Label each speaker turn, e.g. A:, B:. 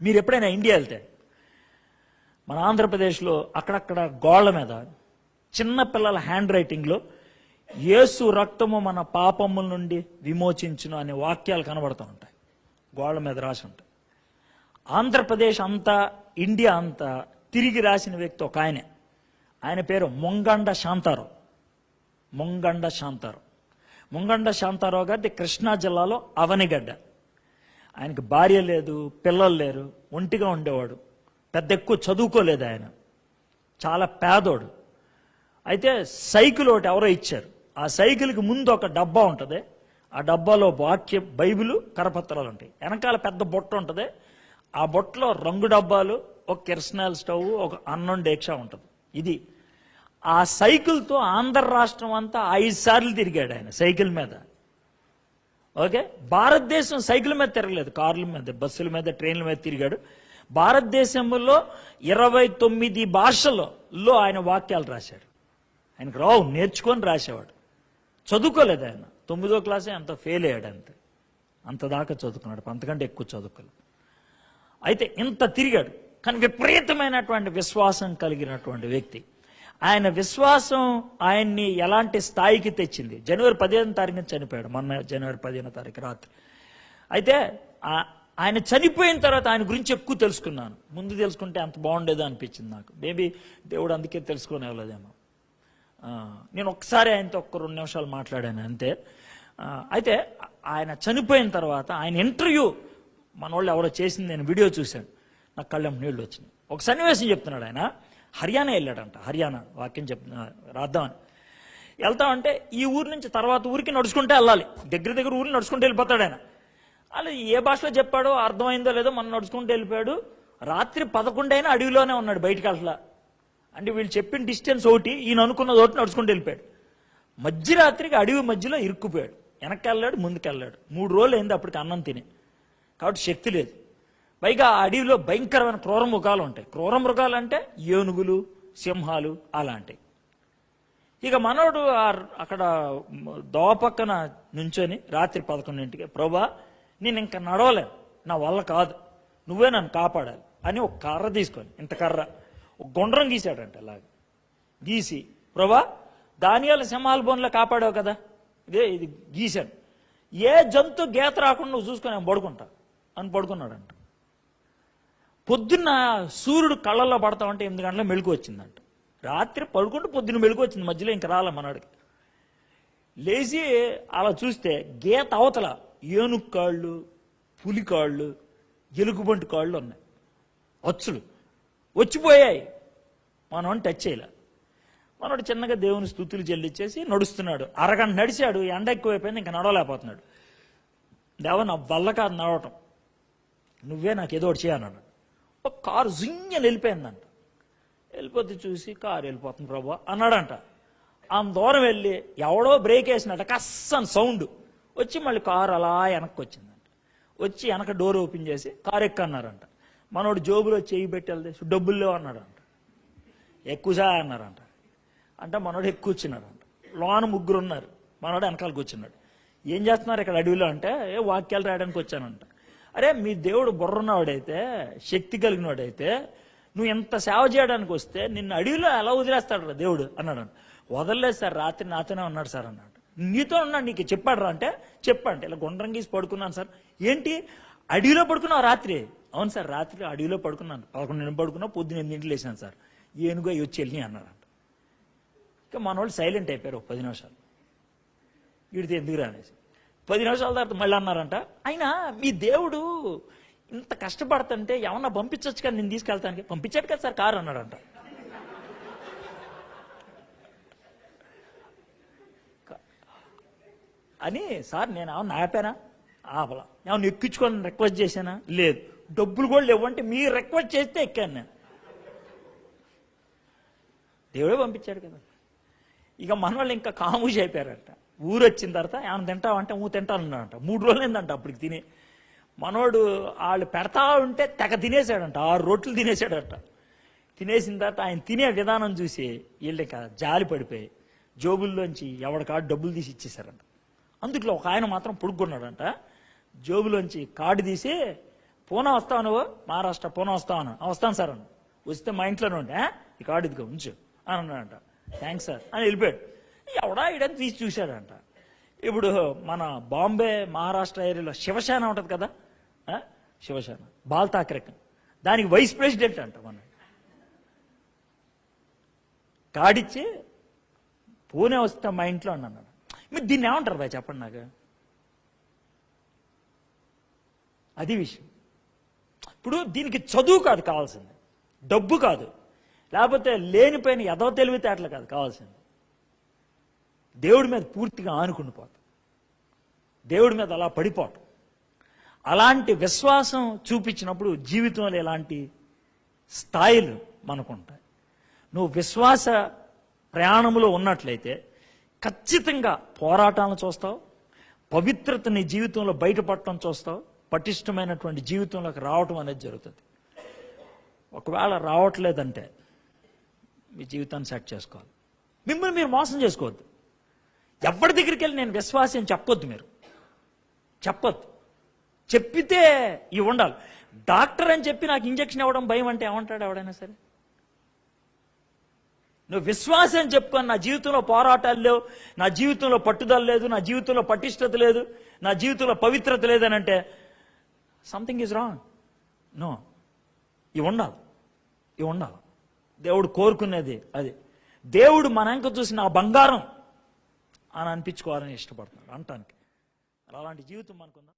A: మీరు ఎప్పుడైనా ఇండియా వెళ్తే మన ఆంధ్రప్రదేశ్లో అక్కడక్కడ గోళ్ల మీద చిన్న పిల్లల హ్యాండ్ రైటింగ్లో యేసు రక్తము మన పాపముల నుండి విమోచించును అనే వాక్యాలు కనబడుతూ ఉంటాయి, గోళ్ల మీద రాసి ఉంటాయి. ఆంధ్రప్రదేశ్ అంతా, ఇండియా అంతా తిరిగి రాసిన వ్యక్తి ఒక ఆయన పేరు ముంగండ శాంతారావు. ముంగండ శాంతారావు గారిది కృష్ణా జిల్లాలో అవనిగడ్డ. ఆయనకి భార్య లేదు, పిల్లలు లేరు, ఒంటిగా ఉండేవాడు, పెద్ద ఎక్కువ చదువుకోలేదు, ఆయన చాలా పేదోడు. అయితే సైకిల్ ఒకటి ఎవరో ఇచ్చారు. ఆ సైకిల్కి ముందు ఒక డబ్బా ఉంటుంది, ఆ డబ్బాలో వాక్యం, బైబిల్, కరపత్రాలు ఉంటాయి. వెనకాల పెద్ద బొట్ట ఉంటుంది, ఆ బొట్టలో రంగు డబ్బాలు, ఒక కిరసనాయిల్ స్టవ్, ఒక అన్నం డేక్షా ఉంటుంది. ఇది ఆ సైకిల్తో ఆంధ్ర రాష్ట్రం అంతా 5 సార్లు తిరిగాడు ఆయన సైకిల్ మీద. ఓకే, భారతదేశం సైకిల్ మీద తిరగలేదు, కార్ల మీద, బస్సుల మీద, ట్రైన్ల మీద తిరిగాడు. భారతదేశంలో 29 భాషల్లో ఆయన వాక్యాలు రాశాడు. ఆయనకు రావు, నేర్చుకొని రాసేవాడు. చదువుకోలేదు ఆయన, 9వ క్లాసే అంత ఫెయిల్ అయ్యాడు, అంత దాకా చదువుకున్నాడు, అంతకంటే ఎక్కువ చదువుకోలేదు. అయితే ఇంత తిరిగాడు, కానీ విపరీతమైనటువంటి విశ్వాసం కలిగినటువంటి వ్యక్తి. ఆయన విశ్వాసం ఆయన్ని ఎలాంటి స్థాయికి తెచ్చింది. జనవరి 15వ తారీఖున చనిపోయాడు, మొన్న జనవరి 15వ తారీఖు రాత్రి. అయితే ఆయన చనిపోయిన తర్వాత ఆయన గురించి ఎక్కువ తెలుసుకున్నాను. ముందు తెలుసుకుంటే అంత బాగుండేదో అనిపించింది నాకు. మేబీ దేవుడు అందుకే తెలుసుకునేవాళ్ళదేమో. నేను ఒకసారి ఆయనతో 2 నిమిషాలు మాట్లాడాను అంతే. అయితే ఆయన చనిపోయిన తర్వాత ఆయన ఇంటర్వ్యూ మన వాళ్ళు ఎవరో చేసింది, నేను వీడియో చూశాను, నాకు కళ్ళెం నీళ్ళు వచ్చినాయి. ఒక సన్నివేశం చెప్తున్నాడు. ఆయన హర్యానా వెళ్ళాడంట, హర్యానా వాక్యం రాద్దామని వెళ్తామంటే ఈ ఊరు నుంచి తర్వాత ఊరికి నడుచుకుంటే వెళ్ళాలి, దగ్గర ఊరిని నడుచుకుంటూ వెళ్ళిపోతాడు ఆయన. అలా ఏ భాషలో చెప్పాడో అర్థమైందో లేదో, మనం నడుచుకుంటూ వెళ్ళిపోయాడు. రాత్రి 11 అయినా అడవిలోనే ఉన్నాడు, బయటికి అట్లా. అంటే వీళ్ళు చెప్పిన డిస్టెన్స్ ఒకటి, ఈయన అనుకున్నది ఒకటి, నడుచుకుంటూ వెళ్ళిపోయాడు. మధ్యరాత్రికి అడవి మధ్యలో ఇరుక్కుపోయాడు, వెనక్కి వెళ్ళాడు, ముందుకు వెళ్ళాడు. 3 రోజులు అయింది అప్పటికి అన్నం తిని, కాబట్టి శక్తి లేదు. పైగా ఆ అడవిలో భయంకరమైన క్రూర మృగాలు ఉంటాయి. క్రూర మృగాలు అంటే ఏనుగులు, సింహాలు అలాంటివి. ఇక మనోడు అక్కడ దోపక్కన నుంచొని రాత్రి 11ంటికి, ప్రభా నేను ఇంకా నడవలేను, నా వల్ల కాదు, నువ్వే నన్ను కాపాడాలి అని ఒక కర్ర తీసుకొని, ఇంత కర్ర, ఒక గుండ్రం గీశాడంట. అలాగే గీసి, ప్రభా దానియాల సింహాల బోన్లో కాపాడావు కదా, ఇది గీశాను, ఏ జంతు గీత రాకుండా నువ్వు చూసుకొని నేను పడుకుంటా అని పడుకున్నాడంట. పొద్దున్న సూర్యుడు కళ్ళల్లో పడతామంటే 8 గంటల మెళుకు వచ్చిందంట. రాత్రి పడుకుంటూ పొద్దున్న మెళుకు వచ్చింది, మధ్యలో ఇంకా రాలే మనవాడికి. లేచి అలా చూస్తే గీత అవతల ఏనుగు కాళ్ళు, పులి కాళ్ళు, ఎలుగుబంటి కాళ్ళు ఉన్నాయి, అచ్చులు వచ్చిపోయాయి. మనవాడిని టచ్ చేయలే. మనవాడు చిన్నగా దేవుని స్తుతులు చెల్లించేసి నడుస్తున్నాడు. అరగంట నడిచాడు, ఎండ ఎక్కువైపోయింది, ఇంకా నడవలేకపోతున్నాడు. దేవ నా వల్ల కాదు నడవటం, నువ్వే నాకు ఏదో ఒకటి చేయన్నాడు. ఒక కారు జుంగని వెళ్ళిపోయిందంట. వెళ్ళిపోతే చూసి కారు వెళ్ళిపోతుంది ప్రభా అన్నాడంట. ఆ దూరం వెళ్ళి ఎవడో బ్రేక్ వేసినట్ట కస్సని సౌండ్ వచ్చి మళ్ళీ కారు అలా వెనక్కి వచ్చిందంట. వచ్చి వెనక డోర్ ఓపెన్ చేసి కారు ఎక్కన్నారంట. మనోడు జోబులో చేయి పెట్టి వెళ్తే డబ్బులు లేవు అన్నాడంట. ఎక్కువసా అన్నారంట. అంటే మనోడు ఎక్కువ కూర్చున్నాడంట. లోన 3 ఉన్నారు, మనోడు వెనకాల కూర్చున్నాడు. ఏం చేస్తున్నారు ఇక్కడ అడవిలో అంటే, వాక్యాలు రాయడానికి వచ్చానంట. అరే మీ దేవుడు బుర్రన్నవాడైతే, శక్తి కలిగినవాడైతే, నువ్వు ఎంత సేవ చేయడానికి వస్తే నిన్ను అడవిలో ఎలా వదిలేస్తాడు దేవుడు అన్నాడు. వదలలేదు సార్, రాత్రి నాతోనే ఉన్నాడు సార్ అన్నాడు. నీతో ఉన్నాడు, నీకు చెప్పాడు రా అంటే, చెప్పండి ఇలా గుండ్రం గీసి పడుకున్నాను సార్. ఏంటి అడవిలో పడుకున్నావు రాత్రి? అవును సార్ రాత్రి అడవిలో పడుకున్నాను, 11 పడుకున్నా, పొద్దున్న 8 లేసాను సార్, ఏనుగు వచ్చి వెళ్ళి అన్నాడంట. ఇక మన వాళ్ళు సైలెంట్ అయిపోయారు 10 నిమిషాలు. వీడితే ఎందుకు రానేసి 10 నిమిషాల తర్వాత మళ్ళీ అన్నారంట, అయినా మీ దేవుడు ఇంత కష్టపడుతుంటే ఏమన్నా పంపించవచ్చు కదా నేను తీసుకెళ్తానికి. పంపించాడు కదా సార్ కారు అన్నాడంట. అని సార్ నేను ఏమన్నా ఆపానా? ఆపలా. ఏమన్నా ఎక్కించుకొని రిక్వెస్ట్ చేశానా? లేదు. డబ్బులు కూడా లేవంటే మీరు రిక్వెస్ట్ చేస్తే ఎక్కాను నేను. దేవుడే పంపించాడు కదా. ఇక మన వాళ్ళు ఇంకా కామూష్ అయిపోయారంట. ఊరు వచ్చిన తర్వాత ఏమైనా తింటావంటే తింటానన్నాడంట. 3 రోజులు ఏందంట అప్పటికి తిని. మనోడు వాళ్ళు పెడతా ఉంటే తెగ తినేసాడంట, 6 రొట్టెలు తినేసాడట. తినేసిన తర్వాత ఆయన తినే విధానం చూసి వీళ్ళు ఇక జాలి పడిపోయి జోబుల్లోంచి ఎవడికాడు డబ్బులు తీసి ఇచ్చేశారంట. అందుట్లో ఒక ఆయన మాత్రం పొడుక్కున్నాడంట. జోబులోంచి కార్డు తీసి పూనా వస్తావు నువ్వు, మహారాష్ట్ర పూనా వస్తావు అన్న. వస్తాను సార్ అన్న. వస్తే మా ఇంట్లోనే ఉంటే ఈ కార్డు ఇదిగో ఉంచు అని అన్నాడంట. థ్యాంక్స్ సార్ అని వెళ్ళిపోయాడు. ఎవడా ఇడని తీసి చూశాడంట. ఇప్పుడు మన బాంబే మహారాష్ట్ర ఏరియాలో శివసేన ఉంటుంది కదా, శివసేన బాల్ ఠాక్రే, దానికి వైస్ ప్రెసిడెంట్ అంట మన. కాడిచ్చి పూణే వస్తే మా ఇంట్లో అన్నాడు. మీరు దీన్ని ఏమంటారు బాయ్ చెప్పండి నాకు. అది విషయం. ఇప్పుడు దీనికి చదువు కాదు కావాల్సింది, డబ్బు కాదు, లేకపోతే లేనిపోయిన ఎదో తెలివితేటలు కాదు కావాల్సింది. దేవుడి మీద పూర్తిగా ఆనుకుని పోతాం, దేవుడి మీద అలా పడిపోవటం. అలాంటి విశ్వాసం చూపించినప్పుడు జీవితంలో ఇలాంటి స్థాయిలు మనకుంటాయి. నువ్వు విశ్వాస ప్రయాణంలో ఉన్నట్లయితే ఖచ్చితంగా పోరాటాలను చూస్తావు, పవిత్రత నీ జీవితంలో బయటపడటం చూస్తావు, పటిష్టమైనటువంటి జీవితంలోకి రావటం అనేది జరుగుతుంది. ఒకవేళ రావట్లేదంటే మీ జీవితాన్ని సెట్ చేసుకోవాలి. మిమ్మల్ని మీరు మోసం చేసుకోవద్దు. ఎవరి దగ్గరికి వెళ్ళి నేను విశ్వాసి అని చెప్పొద్దు. మీరు చెప్పొద్దు. చెప్పితే ఇవి ఉండాలి. డాక్టర్ అని చెప్పి నాకు ఇంజక్షన్ ఇవ్వడం భయం అంటే ఏమంటాడు ఎవడైనా సరే? నువ్వు విశ్వాసం అని చెప్పుకొని నా జీవితంలో పోరాటాలు లేవు, నా జీవితంలో పట్టుదల లేదు, నా జీవితంలో పటిష్టత లేదు, నా జీవితంలో పవిత్రత లేదని అంటే సంథింగ్ ఈజ్ రాంగ్. నో, ఇవి ఉండాలి, ఇవి ఉండాలి. దేవుడు కోరుకునేది అది. దేవుడు మన ఇంక చూసి నా బంగారం అని అనిపించుకోవాలని ఇష్టపడుతున్నాడు అంటానికి. అలాంటి జీవితం మనకుందా?